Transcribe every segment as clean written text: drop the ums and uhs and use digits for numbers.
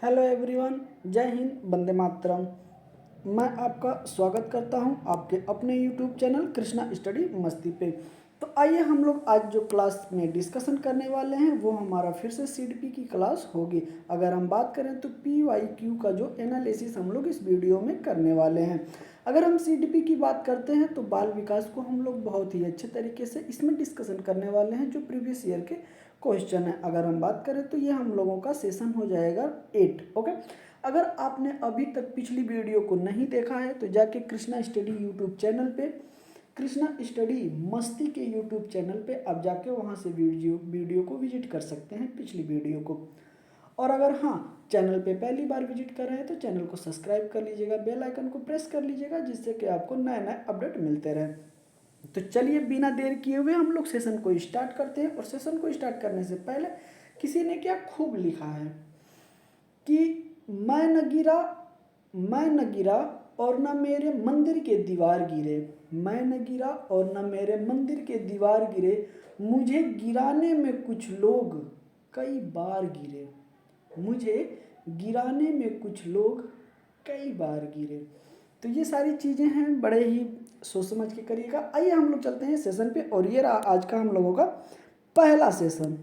Hello everyone, जय हिंद, वंदे मातरम। मैं आपका स्वागत करता हूं आपके अपने यूट्यूब चैनल कृष्णा स्टडी मस्ती पे। तो आइए हम लोग आज जो क्लास में डिस्कशन करने वाले हैं वो हमारा फिर से सीडीपी की क्लास होगी। अगर हम बात करें तो पीवाईक्यू का जो एनालिसिस हम लोग इस वीडियो में करने वाले हैं। अगर हम सीडीपी की बात करते हैं तो बाल विकास को हम लोग बहुत ही अच्छे तरीके से इसमें डिस्कशन करने वाले हैं जो प्रीवियस ईयर के क्वेश्चन है। अगर हम बात करें तो ये हम लोगों का सेशन हो जाएगा 8। ओके, अगर आपने अभी तक पिछली वीडियो को नहीं देखा है तो जाके कृष्णा स्टडी यूट्यूब चैनल पे, कृष्णा स्टडी मस्ती के यूट्यूब चैनल पे आप जाके वहाँ से वीडियो को विजिट कर सकते हैं, पिछली वीडियो को। और अगर हाँ चैनल पे पहली बार विजिट कर रहे हैं तो चैनल को सब्सक्राइब कर लीजिएगा, बेल आइकन को प्रेस कर लीजिएगा जिससे कि आपको नए नए अपडेट मिलते रहे। तो चलिए बिना देर किए हुए हम लोग सेशन को स्टार्ट करते हैं। और सेशन को स्टार्ट करने से पहले किसी ने क्या खूब लिखा है कि मैं न गिरा और न मेरे मंदिर के दीवार गिरे, मैं न गिरा और न मेरे मंदिर के दीवार गिरे, मुझे गिराने में कुछ लोग कई बार गिरे, मुझे गिराने में कुछ लोग कई बार गिरे। तो ये सारी चीज़ें हैं, बड़े ही सोच समझ के करिएगा। आइए हम लोग चलते हैं सेशन पे। और ये रहा आज का हम लोगों का पहला सेशन।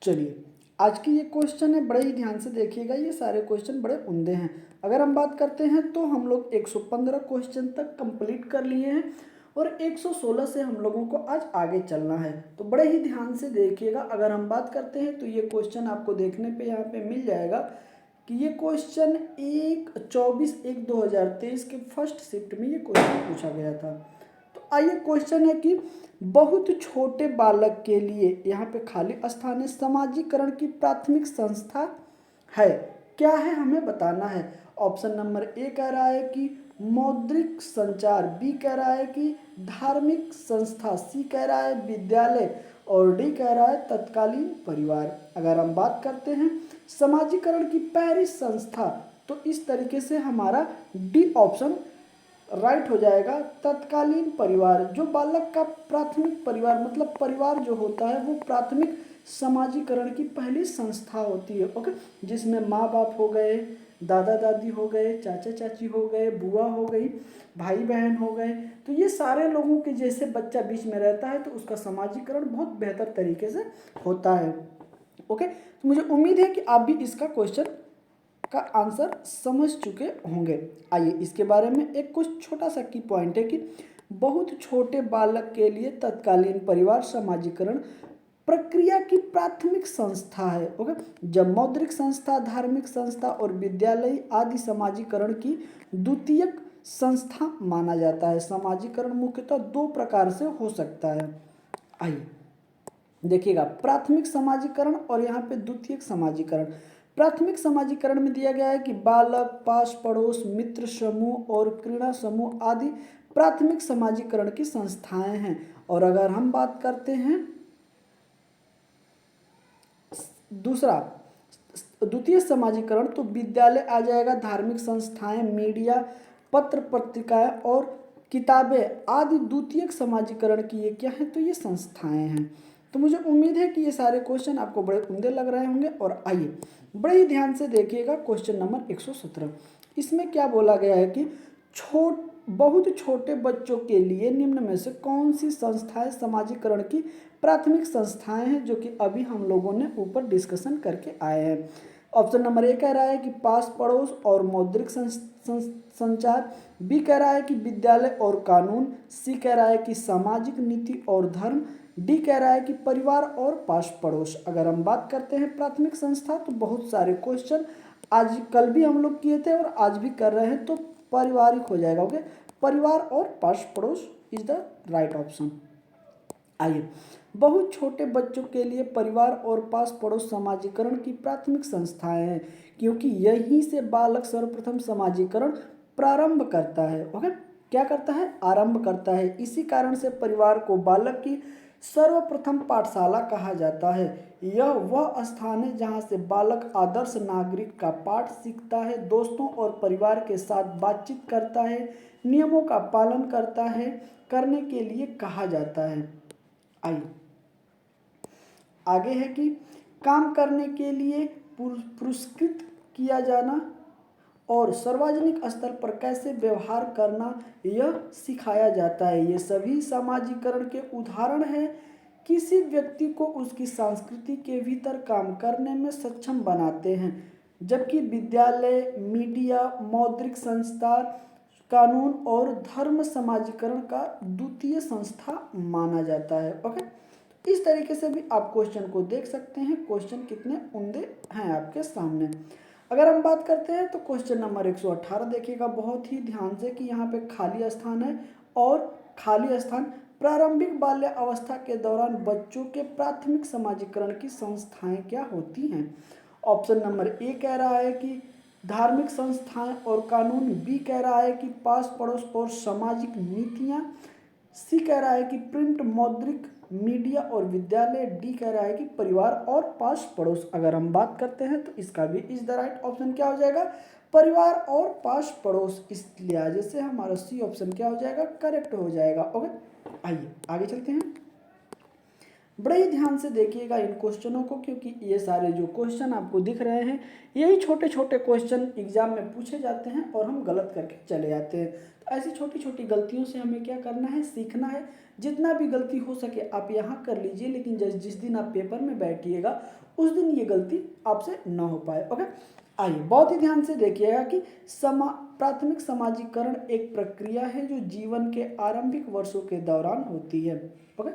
चलिए आज की ये क्वेश्चन है, बड़े ही ध्यान से देखिएगा, ये सारे क्वेश्चन बड़े उम्दे हैं। अगर हम बात करते हैं तो हम लोग 115 क्वेश्चन तक कंप्लीट कर लिए हैं और 116 से हम लोगों को आज आगे चलना है। तो बड़े ही ध्यान से देखिएगा। अगर हम बात करते हैं तो ये क्वेश्चन आपको देखने पे यहाँ पे मिल जाएगा कि ये क्वेश्चन 24/1/2023 के फर्स्ट शिफ्ट में ये क्वेश्चन पूछा गया था। तो आइए क्वेश्चन है कि बहुत छोटे बालक के लिए, यहाँ पे खाली स्थान है, समाजीकरण की प्राथमिक संस्था है, क्या है हमें बताना है। ऑप्शन नंबर ए कह रहा है कि मौद्रिक संचार, बी कह रहा है कि धार्मिक संस्था, सी कह रहा है विद्यालय और डी कह रहा है तत्कालीन परिवार। अगर हम बात करते हैं समाजीकरण की पहली संस्था तो इस तरीके से हमारा डी ऑप्शन राइट हो जाएगा, तत्कालीन परिवार। जो बालक का प्राथमिक परिवार, मतलब परिवार जो होता है वो प्राथमिक समाजीकरण की पहली संस्था होती है। ओके, जिसमें माँ बाप हो गए, दादा दादी हो गए, चाचा चाची हो गए, बुआ हो गई, भाई बहन हो गए। तो ये सारे लोगों के जैसे बच्चा बीच में रहता है तो उसका समाजीकरण बहुत बेहतर तरीके से होता है। ओके, तो मुझे उम्मीद है कि आप भी इसका क्वेश्चन का आंसर समझ चुके होंगे। आइए इसके बारे में एक कुछ छोटा सा की पॉइंट है कि बहुत छोटे बालक के लिए तत्कालीन परिवार समाजीकरण प्रक्रिया की प्राथमिक संस्था है। ओके, जब मौद्रिक संस्था, धार्मिक संस्था और विद्यालय आदि समाजीकरण की द्वितीयक संस्था माना जाता है। समाजीकरण मुख्यतः दो प्रकार से हो सकता है। आइए देखिएगा, प्राथमिक समाजीकरण और यहाँ पे द्वितीयक समाजीकरण। प्राथमिक समाजीकरण में दिया गया है कि बालक, पास पड़ोस, मित्र समूह और क्रीड़ा समूह आदि प्राथमिक समाजीकरण की संस्थाएं हैं। और अगर हम बात करते हैं दूसरा द्वितीय समाजीकरण तो विद्यालय आ जाएगा, धार्मिक संस्थाएं, मीडिया, पत्र पत्रिकाएं और किताबें आदि द्वितीयक समाजीकरण की ये क्या है, तो ये संस्थाएं हैं। तो मुझे उम्मीद है कि ये सारे क्वेश्चन आपको बड़े उम्दे लग रहे होंगे। और आइए बड़े ही ध्यान से देखिएगा क्वेश्चन नंबर 117। इसमें क्या बोला गया है कि बहुत छोटे बच्चों के लिए निम्न में से कौन सी संस्थाएं समाजीकरण की प्राथमिक संस्थाएं हैं, जो कि अभी हम लोगों ने ऊपर डिस्कशन करके आए हैं। ऑप्शन नंबर ए कह रहा है कि पास पड़ोस और मौद्रिक संचार, बी कह रहा है कि विद्यालय और कानून, सी कह रहा है कि सामाजिक नीति और धर्म, डी कह रहा है कि परिवार और पास पड़ोस। अगर हम बात करते हैं प्राथमिक संस्था तो बहुत सारे क्वेश्चन आज कल भी हम लोग किए थे और आज भी कर रहे हैं, तो पारिवारिक हो जाएगा। ओके, परिवार और पास पड़ोस इज द राइट ऑप्शन। आइए, बहुत छोटे बच्चों के लिए परिवार और पास पड़ोस समाजीकरण की प्राथमिक संस्थाएं हैं, क्योंकि यहीं से बालक सर्वप्रथम समाजीकरण प्रारंभ करता है। ओके, क्या करता है, आरंभ करता है। इसी कारण से परिवार को बालक की सर्वप्रथम पाठशाला कहा जाता है। यह वह स्थान है जहाँ से बालक आदर्श नागरिक का पाठ सीखता है, दोस्तों और परिवार के साथ बातचीत करता है, नियमों का पालन करता है, करने के लिए कहा जाता है। आइए आगे है कि काम करने के लिए पुरस्कृत किया जाना और सार्वजनिक स्तर पर कैसे व्यवहार करना यह सिखाया जाता है। ये सभी समाजीकरण के उदाहरण हैं। किसी व्यक्ति को उसकी संस्कृति के भीतर काम करने में सक्षम बनाते हैं, जबकि विद्यालय, मीडिया, मौद्रिक संस्था, कानून और धर्म समाजीकरण का द्वितीय संस्था माना जाता है। ओके, इस तरीके से भी आप क्वेश्चन को देख सकते हैं। क्वेश्चन कितने उम्दे हैं आपके सामने। अगर हम बात करते हैं तो क्वेश्चन नंबर 118 देखिएगा बहुत ही ध्यान से कि यहाँ पे खाली स्थान है और खाली स्थान प्रारंभिक बाल्य अवस्था के दौरान बच्चों के प्राथमिक समाजीकरण की संस्थाएं क्या होती हैं। ऑप्शन नंबर ए कह रहा है कि धार्मिक संस्थाएं और कानून, बी कह रहा है कि पास पड़ोस और सामाजिक नीतियां, सी कह रहा है कि प्रिंट, मौद्रिक, मीडिया और विद्यालय, डी कह रहा है कि परिवार और पास पड़ोस। अगर हम बात करते हैं तो इसका भी इज द राइट ऑप्शन क्या हो जाएगा, परिवार और पास पड़ोस। इस लिहाजे से हमारा सी ऑप्शन क्या हो जाएगा, करेक्ट हो जाएगा। ओके, आइए आगे चलते हैं। बड़े ही ध्यान से देखिएगा इन क्वेश्चनों को, क्योंकि ये सारे जो क्वेश्चन आपको दिख रहे हैं यही छोटे छोटे क्वेश्चन एग्जाम में पूछे जाते हैं और हम गलत करके चले जाते हैं। तो ऐसी छोटी छोटी गलतियों से हमें क्या करना है, सीखना है। जितना भी गलती हो सके आप यहाँ कर लीजिए, लेकिन जिस दिन आप पेपर में बैठिएगा उस दिन ये गलती आपसे ना हो पाए। ओके, आइए बहुत ही ध्यान से देखिएगा कि प्राथमिक समाजीकरण एक प्रक्रिया है जो जीवन के आरंभिक वर्षों के दौरान होती है। ओके,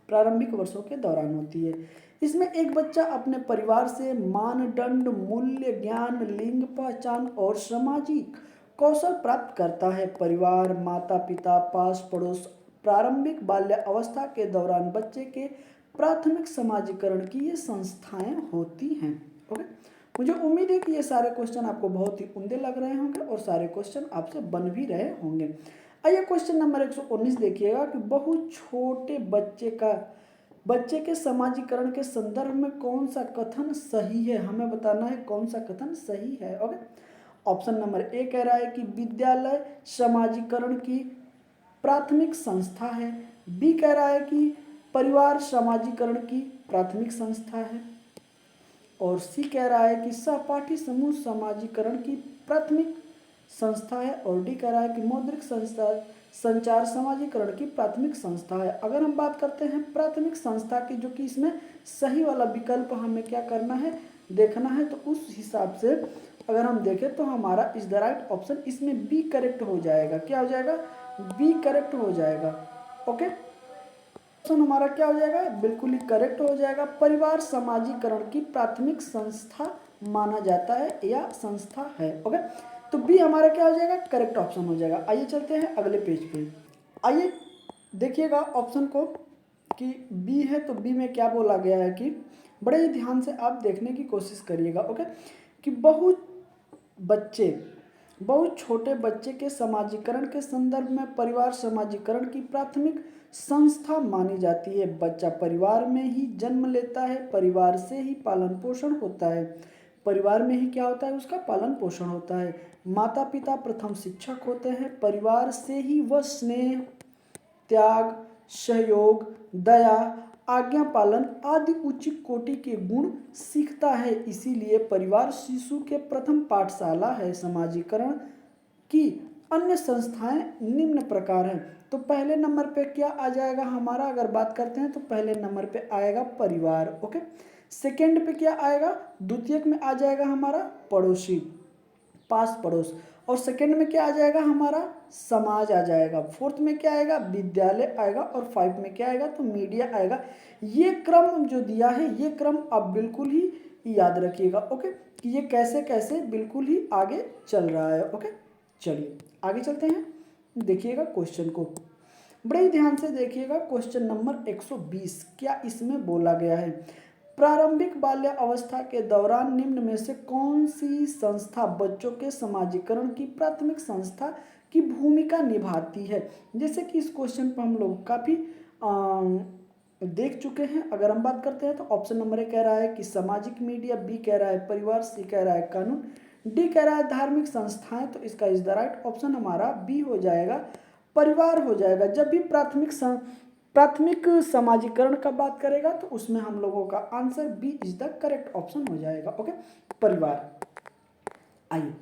प्रारंभिक वर्षों के दौरान होती है। इसमें एक बच्चा अपने परिवार से मानदंड, मूल्य, ज्ञान, लिंग पहचान और सामाजिक कौशल प्राप्त करता है। परिवार, माता पिता, पास पड़ोस प्रारंभिक बाल्य अवस्था के दौरान बच्चे के प्राथमिक समाजीकरण की ये संस्थाएं होती हैं। ओके, मुझे उम्मीद है कि ये सारे क्वेश्चन आपको बहुत ही उम्दे लग रहे होंगे और सारे क्वेश्चन आपसे बन भी रहे होंगे। आइए क्वेश्चन नंबर 119 देखिएगा कि बहुत छोटे बच्चे के समाजीकरण के संदर्भ में कौन सा कथन सही है। हमें बताना है कौन सा कथन सही है। ओके, ऑप्शन नंबर ए कह रहा है कि विद्यालय समाजीकरण की प्राथमिक संस्था है, बी कह रहा है कि परिवार समाजीकरण की प्राथमिक संस्था है और सी कह रहा है कि सहपाठी समूह समाजीकरण की प्राथमिक संस्था है और डी कह रहा है कि मौद्रिक संचार समाजीकरण की प्राथमिक संस्था है। अगर हम बात करते हैं प्राथमिक संस्था की, जो कि इसमें सही वाला विकल्प हमें क्या करना है, देखना है, तो उस हिसाब से अगर हम देखें तो हमारा इज द राइट ऑप्शन इसमें बी करेक्ट हो जाएगा। क्या हो जाएगा, बी करेक्ट हो जाएगा। ओके, ऑप्शन हमारा क्या हो जाएगा, बिल्कुल ही करेक्ट हो जाएगा। परिवार समाजीकरण की प्राथमिक संस्था माना जाता है या संस्था है। ओके, तो बी हमारा क्या हो जाएगा, करेक्ट ऑप्शन हो जाएगा। आइए चलते हैं अगले पेज पे। आइए देखिएगा ऑप्शन को कि बी है तो बी में क्या बोला गया है कि बड़े ही ध्यान से आप देखने की कोशिश करिएगा। ओके, कि बहुत छोटे बच्चे के समाजीकरण के संदर्भ में परिवार समाजीकरण की प्राथमिक संस्था मानी जाती है। बच्चा परिवार में ही जन्म लेता है, परिवार से ही पालन पोषण होता है, परिवार में ही क्या होता है, उसका पालन पोषण होता है। माता पिता प्रथम शिक्षक होते हैं, परिवार से ही वह स्नेह, त्याग, सहयोग, दया, आज्ञा पालन आदि उच्च कोटि के गुण सीखता है। इसीलिए परिवार शिशु के प्रथम पाठशाला है। समाजीकरण की अन्य संस्थाएं निम्न प्रकार हैं। तो पहले नंबर पे क्या आ जाएगा हमारा, अगर बात करते हैं तो पहले नंबर पे आएगा परिवार। ओके, सेकेंड पे क्या आएगा, द्वितीयक में आ जाएगा हमारा पड़ोसी, पास पड़ोस, और सेकंड में क्या आ जाएगा हमारा समाज आ जाएगा। फोर्थ में क्या आएगा, विद्यालय आएगा और 5 में क्या आएगा, तो मीडिया आएगा। ये क्रम जो दिया है ये क्रम आप बिल्कुल ही याद रखिएगा। ओके, कि ये कैसे कैसे बिल्कुल ही आगे चल रहा है। ओके, चलिए आगे चलते हैं। देखिएगा क्वेश्चन को बड़े ही ध्यान से देखिएगा। क्वेश्चन नंबर 120 क्या इसमें बोला गया है, प्रारंभिक बाल्य अवस्था के दौरान निम्न में से कौन सी संस्था बच्चों के समाजीकरण की प्राथमिक संस्था की भूमिका निभाती है। जैसे कि इस क्वेश्चन पर हम लोग काफ़ी देख चुके हैं। अगर हम बात करते हैं तो ऑप्शन नंबर ए कह रहा है कि सामाजिक मीडिया, बी कह रहा है परिवार, सी कह रहा है कानून, डी कह रहा है धार्मिक संस्थाएं। तो इसका इज द राइट ऑप्शन हमारा बी हो जाएगा, परिवार हो जाएगा। जब भी प्राथमिक प्राथमिक समाजीकरण का बात करेगा तो उसमें हम लोगों का answer B is the correct option हो जाएगा। ओके, परिवार। आइए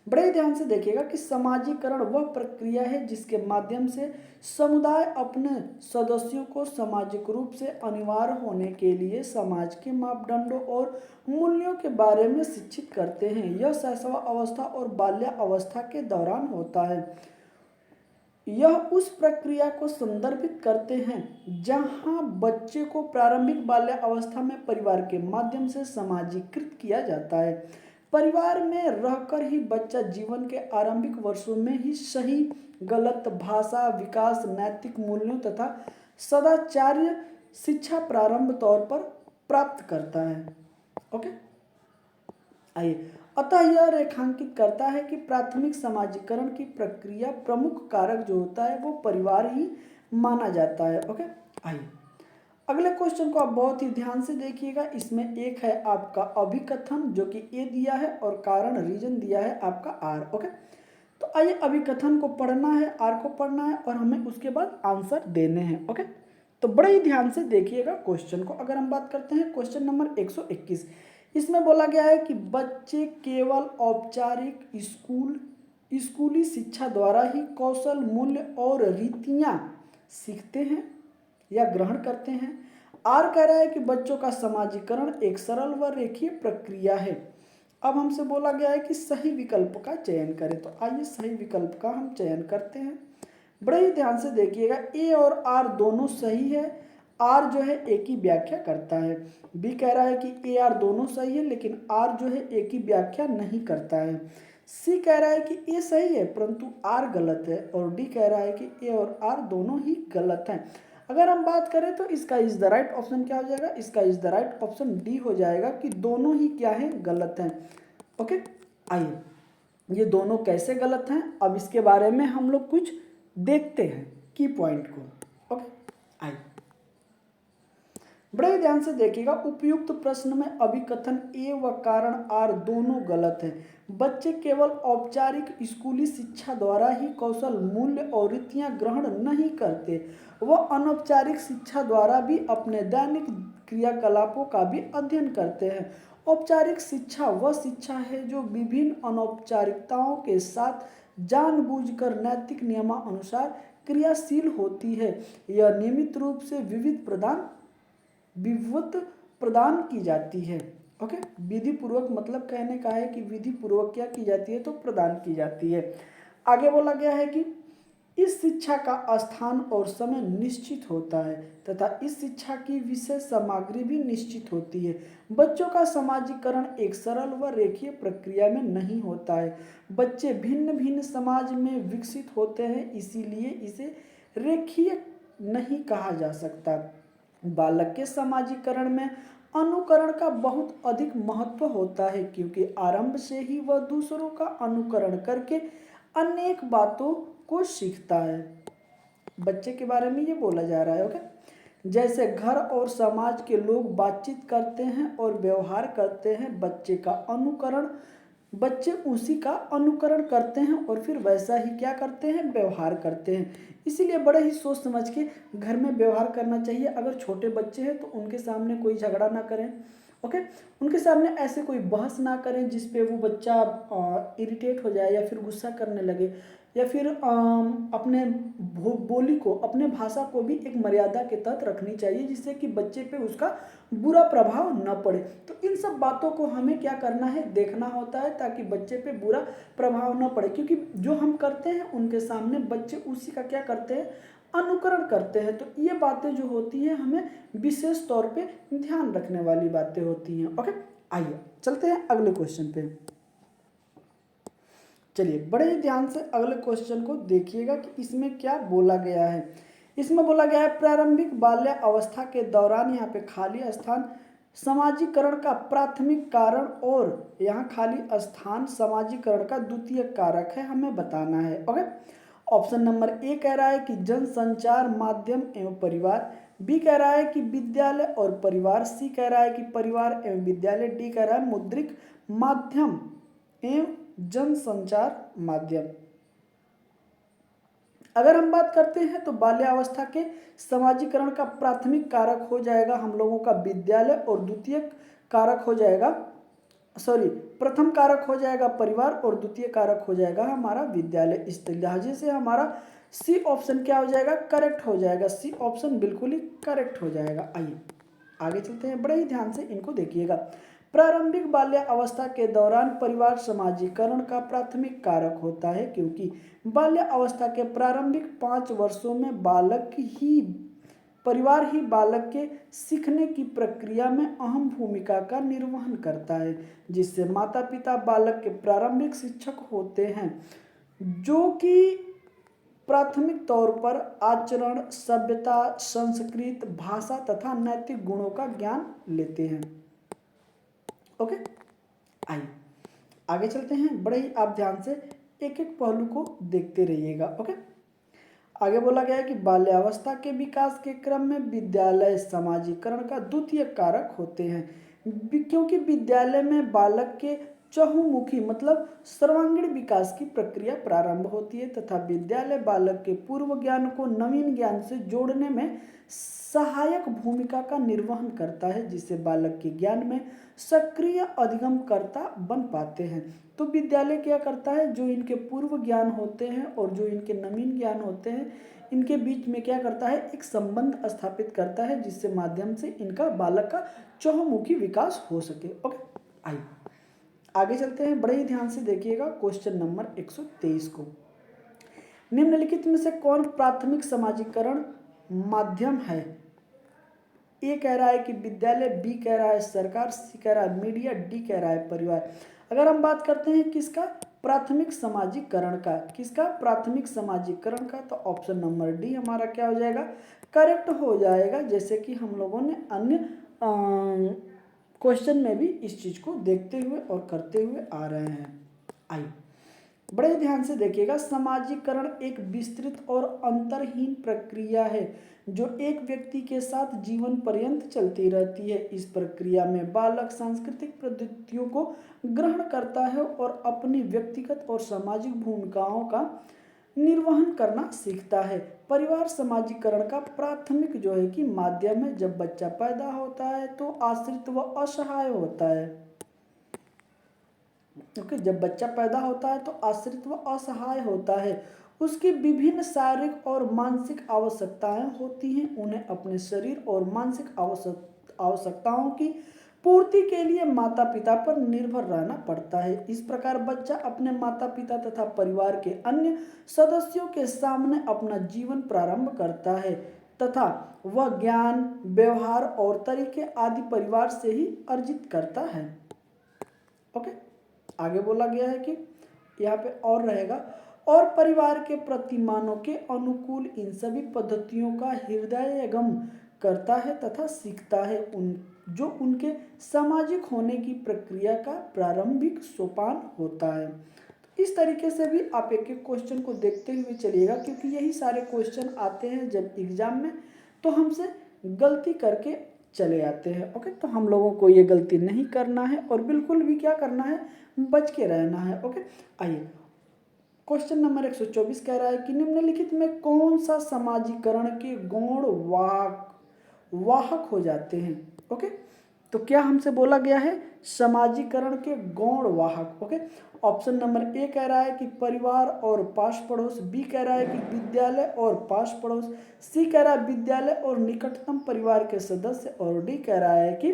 बड़े ध्यान से देखिएगा कि समाजीकरण वह प्रक्रिया है जिसके माध्यम से समुदाय अपने सदस्यों को सामाजिक रूप से अनिवार्य होने के लिए समाज के मापदंडों और मूल्यों के बारे में शिक्षित करते हैं। यह शैशव अवस्था और बाल्यावस्था के दौरान होता है। यह उस प्रक्रिया को संदर्भित करते हैं जहां बच्चे को प्रारंभिक बाल्यावस्था में परिवार के माध्यम से समाजीकृत किया जाता है। परिवार में रहकर ही बच्चा जीवन के आरंभिक वर्षों में ही सही गलत भाषा विकास, नैतिक मूल्यों तथा सदाचार्य शिक्षा प्रारंभ तौर पर प्राप्त करता है। ओके, आइए, अतः यह रेखांकित करता है कि प्राथमिक समाजीकरण की प्रक्रिया प्रमुख कारक जो होता है वो परिवार ही माना जाता है। ओके, आइए अगले क्वेश्चन को आप बहुत ही ध्यान से देखिएगा। इसमें एक है आपका अभिकथन जो कि ए दिया है और कारण रीजन दिया है आपका आर। ओके, तो आइए अभिकथन को पढ़ना है, आर को पढ़ना है और हमें उसके बाद आंसर देने हैं। ओके, तो बड़े ही ध्यान से देखिएगा क्वेश्चन को। अगर हम बात करते हैं क्वेश्चन नंबर 121, इसमें बोला गया है कि बच्चे केवल औपचारिक स्कूली शिक्षा द्वारा ही कौशल, मूल्य और रीतियां सीखते हैं या ग्रहण करते हैं। आर कह रहा है कि बच्चों का समाजीकरण एक सरल व रेखीय प्रक्रिया है। अब हमसे बोला गया है कि सही विकल्प का चयन करें, तो आइए सही विकल्प का हम चयन करते हैं। बड़े ही ध्यान से देखिएगा, ए और आर दोनों सही है। आर जो है ए की व्याख्या करता है। बी कह रहा है कि ए आर दोनों सही है लेकिन आर जो है ए की व्याख्या नहीं करता है। सी कह रहा है कि ए सही है परंतु आर गलत है और डी कह रहा है कि ए और आर दोनों ही गलत हैं। अगर हम बात करें तो इसका इज द राइट ऑप्शन क्या हो जाएगा, इसका is the right option D हो जाएगा कि दोनों ही क्या है, गलत हैं। ओके, आइए ये दोनों कैसे गलत हैं अब इसके बारे में हम लोग कुछ देखते हैं की पॉइंट को। ओके, आइए बड़े ध्यान से देखिएगा। उपयुक्त प्रश्न में अभिकथन ए व कारण आर दोनों गलत हैं। बच्चे केवल औपचारिक स्कूली शिक्षा द्वारा ही कौशल, मूल्य और रीतियां ग्रहण नहीं करते, वह अनौपचारिक शिक्षा द्वारा भी अपने दैनिक क्रियाकलापों का भी अध्ययन करते हैं। औपचारिक शिक्षा वह शिक्षा है जो विभिन्न अनौपचारिकताओं के साथ जानबूझकर नैतिक नियमानुसार क्रियाशील होती है। यह नियमित रूप से विवत प्रदान की जाती है। ओके, विधि पूर्वक मतलब कहने का है कि विधि पूर्वक क्या की जाती है, तो प्रदान की जाती है। आगे बोला गया है कि इस शिक्षा का स्थान और समय निश्चित होता है तथा इस शिक्षा की विषय सामग्री भी निश्चित होती है। बच्चों का समाजीकरण एक सरल व रेखीय प्रक्रिया में नहीं होता है। बच्चे भिन्न भिन्न समाज में विकसित होते हैं, इसीलिए इसे रेखीय नहीं कहा जा सकता। बालक के समाजीकरण में अनुकरण का बहुत अधिक महत्व होता है क्योंकि आरंभ से ही वह दूसरों का अनुकरण करके अनेक बातों को सीखता है। बच्चे के बारे में ये बोला जा रहा है। ओके, जैसे घर और समाज के लोग बातचीत करते हैं और व्यवहार करते हैं, बच्चे उसी का अनुकरण करते हैं और फिर वैसा ही क्या करते हैं, व्यवहार करते हैं। इसीलिए बड़े ही सोच समझ के घर में व्यवहार करना चाहिए। अगर छोटे बच्चे हैं तो उनके सामने कोई झगड़ा ना करें। ओके, उनके सामने ऐसे कोई बहस ना करें जिसपे वो बच्चा इरिटेट हो जाए या फिर गुस्सा करने लगे या फिर अपने बोली को, अपने भाषा को भी एक मर्यादा के तहत रखनी चाहिए जिससे कि बच्चे पे उसका बुरा प्रभाव न पड़े। तो इन सब बातों को हमें क्या करना है, देखना होता है ताकि बच्चे पे बुरा प्रभाव न पड़े, क्योंकि जो हम करते हैं उनके सामने बच्चे उसी का क्या करते हैं, अनुकरण करते हैं। तो ये बातें जो होती हैं हमें विशेष तौर पे ध्यान रखने वाली बातें होती हैं। ओके, आइए चलते हैं अगले क्वेश्चन पे। चलिए बड़े ही ध्यान से अगले क्वेश्चन को देखिएगा कि इसमें क्या बोला गया है। इसमें बोला गया है प्रारंभिक बाल्यावस्था के दौरान, यहाँ पे खाली स्थान समाजीकरण का प्राथमिक कारण और यहाँ खाली स्थान समाजीकरण का द्वितीय कारक है, हमें बताना है। ओके, ऑप्शन नंबर ए कह रहा है कि जनसंचार माध्यम एवं परिवार, बी कह रहा है कि विद्यालय और परिवार, सी कह रहा है कि परिवार एवं विद्यालय, डी कह रहा है मुद्रिक माध्यम एवं जनसंचार माध्यम। अगर हम बात करते हैं तो बाल्यावस्था के समाजीकरण का प्राथमिक कारक हो जाएगा हम लोगों का विद्यालय, और द्वितीय कारक हो जाएगा, सॉरी, प्रथम कारक हो जाएगा परिवार और द्वितीय कारक हो जाएगा हमारा विद्यालय। इस लिहाजे से हमारा सी ऑप्शन क्या हो जाएगा, करेक्ट हो जाएगा। सी ऑप्शन बिल्कुल ही करेक्ट हो जाएगा। आइए आगे चलते हैं, बड़े ही ध्यान से इनको देखिएगा। प्रारंभिक बाल्यावस्था के दौरान परिवार समाजीकरण का प्राथमिक कारक होता है, क्योंकि बाल्यावस्था के प्रारंभिक 5 वर्षों में परिवार ही बालक के सीखने की प्रक्रिया में अहम भूमिका का निर्वहन करता है, जिससे माता पिता बालक के प्रारंभिक शिक्षक होते हैं, जो कि प्राथमिक तौर पर आचरण, सभ्यता, संस्कृत, भाषा तथा नैतिक गुणों का ज्ञान लेते हैं। ओके, आइए आगे चलते हैं, बड़े ही आप ध्यान से एक एक पहलू को देखते रहिएगा। ओके, आगे बोला गया है कि बाल्यावस्था के विकास के क्रम में विद्यालय समाजीकरण का द्वितीय कारक होते हैं, क्योंकि विद्यालय में बालक के चहुमुखी मतलब सर्वांगीण विकास की प्रक्रिया प्रारंभ होती है, तथा विद्यालय बालक के पूर्व ज्ञान को नवीन ज्ञान से जोड़ने में सहायक भूमिका का निर्वहन करता है, जिससे बालक के ज्ञान में सक्रिय अधिगमकर्ता बन पाते हैं। तो विद्यालय क्या करता है, जो इनके पूर्व ज्ञान होते हैं और जो इनके नवीन ज्ञान होते हैं, इनके बीच में क्या करता है, एक संबंध स्थापित करता है, जिससे माध्यम से इनका बालक का चहुमुखी विकास हो सके। ओके, आइए आगे चलते हैं, बड़े ही ध्यान से देखिएगा क्वेश्चन नंबर 123 को। निम्नलिखित में से कौन प्राथमिक समाजीकरण माध्यम है? ए कह रहा है कि विद्यालय, बी कह रहा है सरकार, सी कह रहा है मीडिया, डी कह रहा है परिवार। अगर हम बात करते हैं किसका, प्राथमिक समाजीकरण का, किसका प्राथमिक समाजीकरण का, तो ऑप्शन नंबर डी हमारा क्या हो जाएगा, करेक्ट हो जाएगा। जैसे कि हम लोगों ने अन्य क्वेश्चन में भी इस चीज को देखते हुए और करते हुए आ रहे हैं। आइए बड़े ध्यान से देखिएगा, समाजीकरण एक विस्तृत और अंतरहीन प्रक्रिया है जो एक व्यक्ति के साथ जीवन पर्यंत चलती रहती है। इस प्रक्रिया में बालक सांस्कृतिक प्रवृत्तियों को ग्रहण करता है और अपनी व्यक्तिगत और सामाजिक भूमिकाओं का निर्वहन करना सीखता है। परिवार समाजीकरण का प्राथमिक जो है कि माध्यम है। जब बच्चा पैदा होता है तो आश्रित व असहाय होता है। ओके, जब बच्चा पैदा होता है तो आश्रित व असहाय होता है। उसकी विभिन्न शारीरिक और मानसिक आवश्यकताएं होती हैं। उन्हें अपने शरीर और मानसिक आवश्यकताओं की पूर्ति के लिए माता पिता पर निर्भर रहना पड़ता है। इस प्रकार बच्चा अपने माता पिता तथा परिवार के अन्य सदस्यों के सामने अपना जीवन प्रारंभ करता है, तथा वह ज्ञान, व्यवहार और तरीके आदि परिवार से ही अर्जित करता है। ओके, आगे बोला गया है कि यहाँ पे और रहेगा, और परिवार के प्रतिमानों के अनुकूल इन सभी पद्धतियों का हृदयंगम करता है तथा सीखता है, जो उनके सामाजिक होने की प्रक्रिया का प्रारंभिक सोपान होता है। तो इस तरीके से भी आप एक एक क्वेश्चन को देखते हुए चलिएगा, क्योंकि यही सारे क्वेश्चन आते हैं जब एग्जाम में, तो हमसे गलती करके चले आते हैं। ओके, तो हम लोगों को ये गलती नहीं करना है और बिल्कुल भी क्या करना है, बच के रहना है। ओके, आइए क्वेश्चन नंबर 124 कह रहा है कि निम्नलिखित में कौन सा समाजीकरण के गौण वाहक हो जाते हैं। ओके, तो क्या हमसे बोला गया है, समाजीकरण के गौण वाहक। ओके, ऑप्शन नंबर ए कह रहा है कि परिवार और पास पड़ोस, बी कह रहा है कि विद्यालय और पास पड़ोस, सी कह रहा है विद्यालय और निकटतम परिवार के सदस्य, और डी कह रहा है कि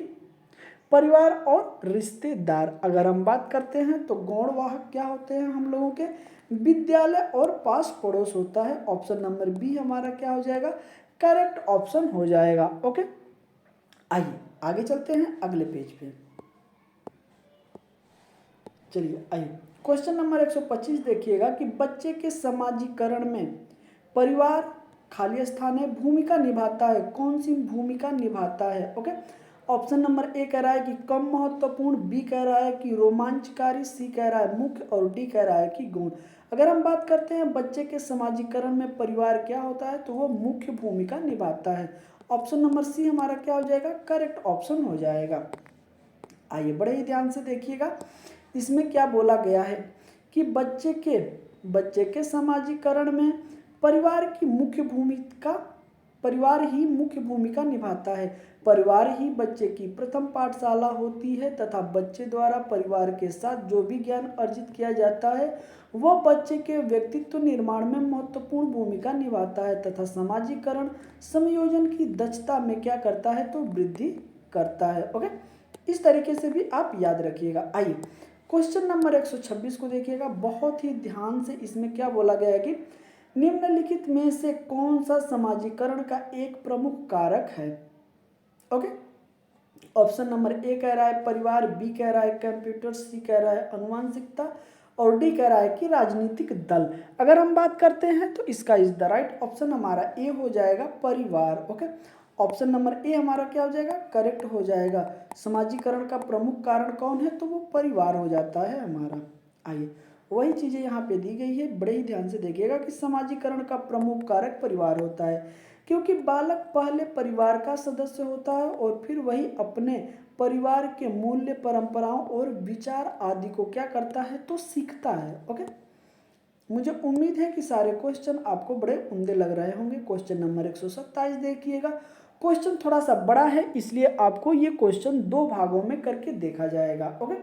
परिवार और रिश्तेदार। अगर हम बात करते हैं तो गौण वाहक क्या होते हैं हम लोगों के, विद्यालय और पास पड़ोस होता है। ऑप्शन नंबर बी हमारा क्या हो जाएगा, करेक्ट ऑप्शन हो जाएगा। ओके, आइए आगे चलते हैं अगले पेज पे। चलिए आइए क्वेश्चन नंबर 125 देखिएगा कि बच्चे के समाजीकरण में परिवार, खाली स्थान है, भूमिका निभाता है। कौन सी भूमिका निभाता है। ओके, ऑप्शन नंबर ए कह रहा है कि कम महत्वपूर्ण, बी कह रहा है कि रोमांचकारी, सी कह रहा है मुख्य, और डी कह रहा है कि गौण। अगर हम बात करते हैं बच्चे के समाजीकरण में परिवार क्या होता है, तो वो मुख्य भूमिका निभाता है। ऑप्शन नंबर सी हमारा क्या हो जाएगा, करेक्ट ऑप्शन हो जाएगा। आइए बड़े ही ध्यान से देखिएगा, इसमें क्या बोला गया है कि बच्चे के समाजीकरण में परिवार ही मुख्य भूमिका निभाता है। परिवार ही बच्चे की प्रथम पाठशाला होती है तथा बच्चे द्वारा परिवार के साथ जो भी ज्ञान अर्जित किया जाता है वह बच्चे के व्यक्तित्व निर्माण में महत्वपूर्ण भूमिका निभाता है तथा सामाजिकरण समयोजन की दक्षता में क्या करता है तो वृद्धि करता है। ओके, इस तरीके से भी आप याद रखिएगा। आइए क्वेश्चन नंबर 126 को देखिएगा, बहुत ही ध्यान से। इसमें क्या बोला गया है कि निम्नलिखित में से कौन सा समाजीकरण का एक प्रमुख कारक है। ओके, ऑप्शन नंबर ए कह रहा है परिवार, बी कह रहा है कंप्यूटर, सी कह रहा है अनुवांशिकता और डी कह रहा है कि राजनीतिक दल। अगर हम बात करते हैं तो इसका इज द राइट ऑप्शन हमारा ए हो जाएगा परिवार। ओके, ऑप्शन नंबर ए हमारा क्या हो जाएगा, करेक्ट हो जाएगा। समाजीकरण का प्रमुख कारण कौन है तो वो परिवार हो जाता है हमारा। आइए वही चीज़ें यहाँ पे दी गई है, बड़े ही ध्यान से देखिएगा कि समाजीकरण का प्रमुख कारक परिवार होता है, क्योंकि बालक पहले परिवार का सदस्य होता है और फिर वही अपने परिवार के मूल्य, परंपराओं और विचार आदि को क्या करता है तो सीखता है। ओके, मुझे उम्मीद है कि सारे क्वेश्चन आपको बड़े उम्दे लग रहे होंगे। क्वेश्चन नंबर 127 देखिएगा, क्वेश्चन थोड़ा सा बड़ा है इसलिए आपको ये क्वेश्चन दो भागों में करके देखा जाएगा। ओके,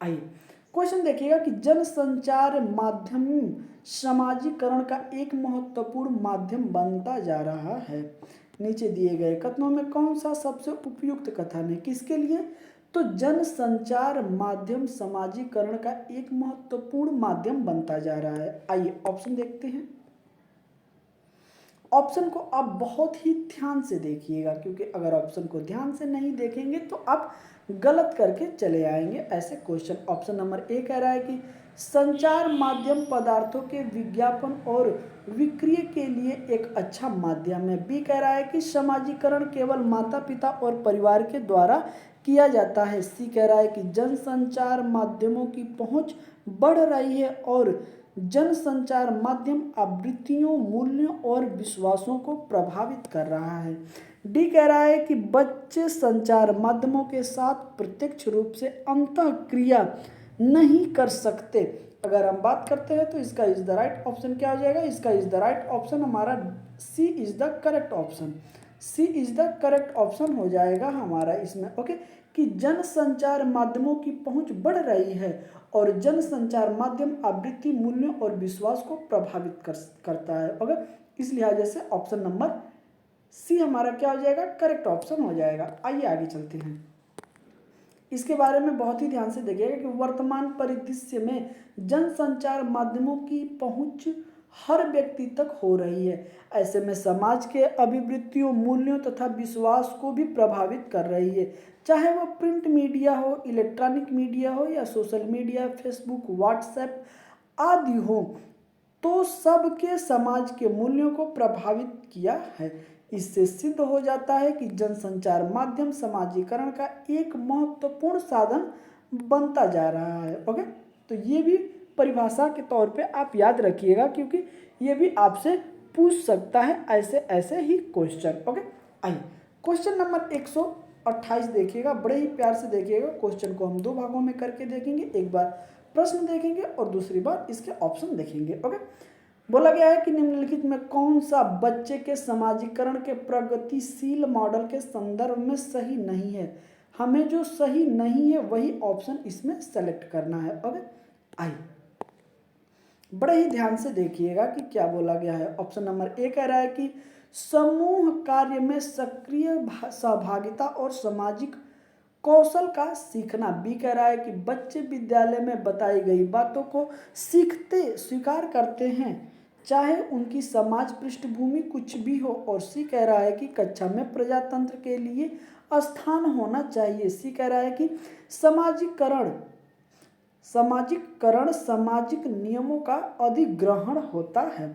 आइए क्वेश्चन देखिएगा कि जनसंचार माध्यम सामाजिकरण का एक महत्वपूर्ण माध्यम बनता जा रहा है। नीचे दिए गए कथनों में कौन सा सबसे उपयुक्त कथन है, किसके लिए तो जनसंचार माध्यम सामाजिकरण का एक महत्वपूर्ण माध्यम बनता जा रहा है। आइए ऑप्शन देखते हैं। ऑप्शन को आप बहुत ही ध्यान से देखिएगा, क्योंकि अगर ऑप्शन को ध्यान से नहीं देखेंगे तो आप गलत करके चले आएंगे ऐसे क्वेश्चन। ऑप्शन नंबर ए कह रहा है कि संचार माध्यम पदार्थों के विज्ञापन और विक्रय के लिए एक अच्छा माध्यम है। बी कह रहा है कि सामाजिकरण केवल माता पिता और परिवार के द्वारा किया जाता है। सी कह रहा है कि जनसंचार माध्यमों की पहुंच बढ़ रही है और जनसंचार माध्यम आवृत्तियों, मूल्यों और विश्वासों को प्रभावित कर रहा है। डी कह रहा है कि बच्चे संचार माध्यमों के साथ प्रत्यक्ष रूप से अंतःक्रिया नहीं कर सकते। अगर हम बात करते हैं तो इसका इज द राइट ऑप्शन क्या हो जाएगा, इसका इज द राइट ऑप्शन हमारा C is the correct option. C is the correct option हो जाएगा हमारा इसमें। ओके, कि जनसंचार माध्यमों की पहुंच बढ़ रही है और जनसंचार माध्यम आवृत्ति, मूल्यों और विश्वास को प्रभावित करता है। ओके, इस लिहाजे से ऑप्शन नंबर सी हमारा क्या हो जाएगा, करेक्ट ऑप्शन हो जाएगा। आइए आगे चलते हैं, इसके बारे में बहुत ही ध्यान से देखिएगा कि वर्तमान परिदृश्य में जनसंचार माध्यमों की पहुंच हर व्यक्ति तक हो रही है। ऐसे में समाज के अभिवृत्तियों, मूल्यों तथा विश्वास को भी प्रभावित कर रही है, चाहे वह प्रिंट मीडिया हो, इलेक्ट्रॉनिक मीडिया हो या सोशल मीडिया, फेसबुक, व्हाट्सएप आदि हो, तो सबके समाज के मूल्यों को प्रभावित किया है। इससे सिद्ध हो जाता है कि जनसंचार माध्यम समाजीकरण का एक महत्वपूर्ण साधन बनता जा रहा है। ओके, तो ये भी परिभाषा के तौर पे आप याद रखिएगा, क्योंकि ये भी आपसे पूछ सकता है ऐसे ऐसे ही क्वेश्चन। ओके, आइए क्वेश्चन नंबर 128 देखिएगा, बड़े ही प्यार से देखिएगा। क्वेश्चन को हम दो भागों में करके देखेंगे, एक बार प्रश्न देखेंगे और दूसरी बार इसके ऑप्शन देखेंगे। ओके, बोला गया है कि निम्नलिखित में कौन सा बच्चे के समाजीकरण के प्रगतिशील मॉडल के संदर्भ में सही नहीं है। हमें जो सही नहीं है वही ऑप्शन इसमें सेलेक्ट करना है। ओके, आइए बड़े ही ध्यान से देखिएगा कि क्या बोला गया है। ऑप्शन नंबर ए कह रहा है कि समूह कार्य में सक्रिय सहभागिता और सामाजिक कौशल का सीखना। बी कह रहा है कि बच्चे विद्यालय में बताई गई बातों को स्वीकार करते हैं, चाहे उनकी समाज पृष्ठभूमि कुछ भी हो। और सी कह रहा है कि कक्षा में प्रजातंत्र के लिए स्थान होना चाहिए। सी कह रहा है कि समाजीकरण सामाजिक नियमों का अधिग्रहण होता है।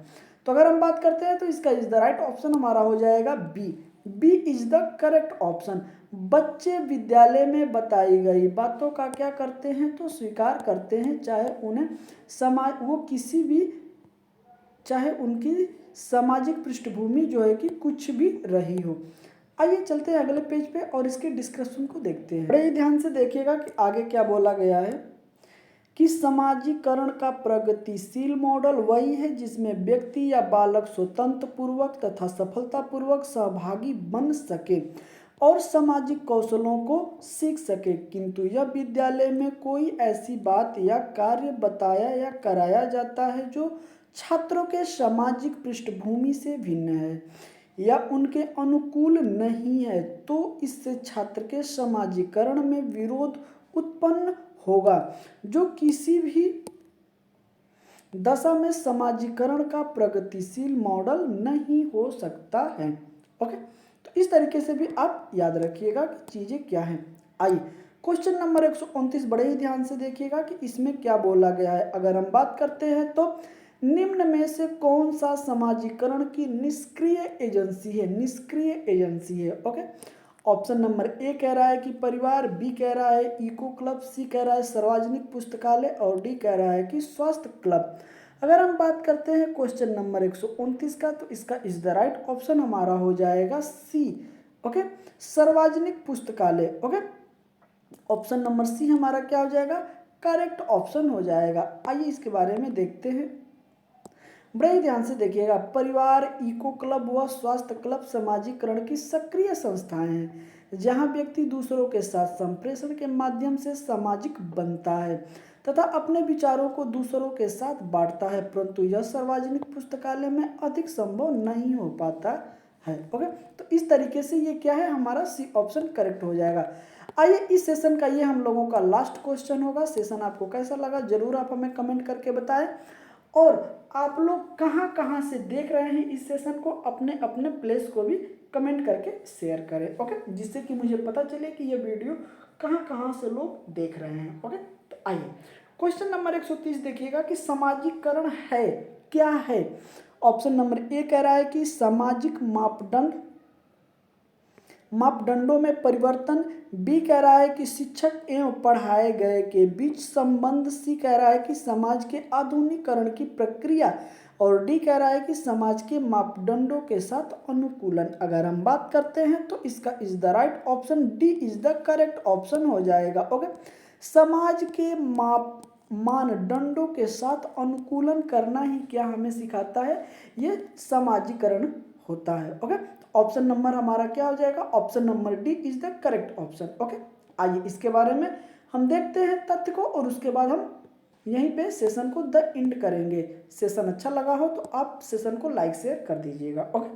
तो अगर हम बात करते हैं तो इसका इज द राइट ऑप्शन हमारा हो जाएगा B. B is the correct option. बच्चे विद्यालय में बताई गई बातों का क्या करते हैं तो स्वीकार करते हैं, चाहे उन्हें चाहे उनकी सामाजिक पृष्ठभूमि जो है कि कुछ भी रही हो। आइए चलते हैं अगले पेज पे और इसके डिस्क्रिप्शन को देखते हैं। बड़े ही ध्यान से देखिएगा कि आगे क्या बोला गया है। कि समाजीकरण का प्रगतिशील मॉडल वही है जिसमें व्यक्ति या बालक स्वतंत्र पूर्वक तथा सफलतापूर्वक सहभागी बन सके और सामाजिक कौशलों को सीख सके, किंतु यह विद्यालय में कोई ऐसी बात या कार्य बताया या कराया जाता है जो छात्रों के सामाजिक पृष्ठभूमि से भिन्न है या उनके अनुकूल नहीं है, तो इससे छात्र के समाजीकरण में विरोध उत्पन्न होगा, जो किसी भी दशा में समाजीकरण का प्रगतिशील मॉडल नहीं हो सकता है। ओके, तो इस तरीके से भी आप याद रखिएगा कि चीज़ें क्या हैं। आइए क्वेश्चन नंबर 129 बड़े ही ध्यान से देखिएगा कि इसमें क्या बोला गया है। अगर हम बात करते हैं तो निम्न में से कौन सा समाजीकरण की निष्क्रिय एजेंसी है, निष्क्रिय एजेंसी है। ओके, ऑप्शन नंबर ए कह रहा है कि परिवार, बी कह रहा है इको क्लब, सी कह रहा है सार्वजनिक पुस्तकालय और डी कह रहा है कि स्वास्थ्य क्लब। अगर हम बात करते हैं क्वेश्चन नंबर 129 का, तो इसका इज द राइट ऑप्शन हमारा हो जाएगा सी। ओके, सार्वजनिक पुस्तकालय। ओके, ऑप्शन नंबर सी हमारा क्या हो जाएगा, करेक्ट ऑप्शन हो जाएगा। आइए इसके बारे में देखते हैं, बड़े ही ध्यान से देखिएगा। परिवार, इको क्लब व स्वास्थ्य क्लब समाजीकरण की सक्रिय संस्थाएं हैं जहां व्यक्ति दूसरों के साथ संप्रेषण के माध्यम से सामाजिक बनता है तथा अपने विचारों को दूसरों के साथ बांटता है, परंतु यह सार्वजनिक पुस्तकालय में अधिक संभव नहीं हो पाता है। ओके, तो इस तरीके से ये क्या है, हमारा सी ऑप्शन करेक्ट हो जाएगा। आइए इस सेशन का ये हम लोगों का लास्ट क्वेश्चन होगा। सेशन आपको कैसा लगा जरूर आप हमें कमेंट करके बताएं, और आप लोग कहाँ कहाँ से देख रहे हैं इस सेशन को, अपने अपने प्लेस को भी कमेंट करके शेयर करें। ओके, जिससे कि मुझे पता चले कि ये वीडियो कहाँ कहाँ से लोग देख रहे हैं। ओके, तो आइए क्वेश्चन नंबर 130 देखिएगा कि सामाजिकरण है क्या है। ऑप्शन नंबर ए कह रहा है कि सामाजिक मापदंडों में परिवर्तन, बी कह रहा है कि शिक्षक एवं पढ़ाए गए के बीच संबंध, सी कह रहा है कि समाज के आधुनिकीकरण की प्रक्रिया और डी कह रहा है कि समाज के मापदंडों के साथ अनुकूलन। अगर हम बात करते हैं तो इसका is the right option D is the correct option हो जाएगा। ओके, समाज के मानदंडों के साथ अनुकूलन करना ही क्या हमें सिखाता है, ये समाजीकरण होता है। ओके, ऑप्शन नंबर हमारा क्या हो जाएगा, option number D is the correct option. Okay, आइए इसके बारे में हम देखते हैं तथ्य को, और उसके बाद हम यहीं पे सेशन को द एंड करेंगे। सेशन अच्छा लगा हो तो आप सेशन को लाइक शेयर कर दीजिएगा। ओके,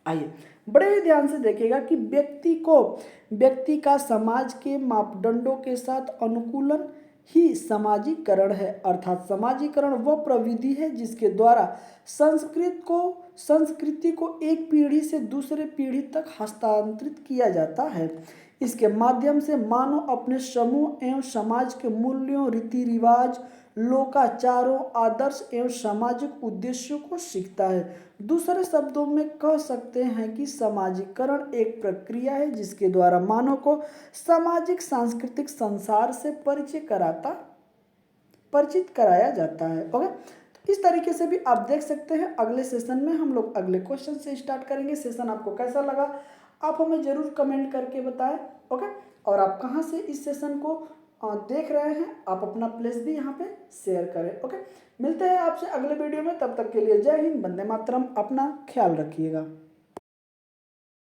आइए बड़े ही ध्यान से देखिएगा कि व्यक्ति का समाज के मापदंडों के साथ अनुकूलन ही समाजीकरण है, अर्थात समाजीकरण वह प्रविधि है जिसके द्वारा संस्कृति को एक पीढ़ी से दूसरे पीढ़ी तक हस्तांतरित किया जाता है। इसके माध्यम से मानव अपने समूह एवं समाज के मूल्यों, रीति रिवाज, लोकाचारों, आदर्श एवं सामाजिक उद्देश्यों को सीखता है। दूसरे शब्दों में कह सकते हैं कि समाजीकरण एक प्रक्रिया है जिसके द्वारा मानव को सामाजिक सांस्कृतिक संसार से परिचित कराया जाता है। ओके, तो इस तरीके से भी आप देख सकते हैं। अगले सेशन में हम लोग अगले क्वेश्चन से स्टार्ट करेंगे। सेशन आपको कैसा लगा आप हमें जरूर कमेंट करके बताएं। ओके, और आप कहाँ से इस सेशन को देख रहे हैं, आप अपना प्लेस भी यहाँ पे शेयर करें। ओके, मिलते हैं आपसे अगले वीडियो में, तब तक के लिए जय हिंद, वंदे मातरम, अपना ख्याल रखिएगा।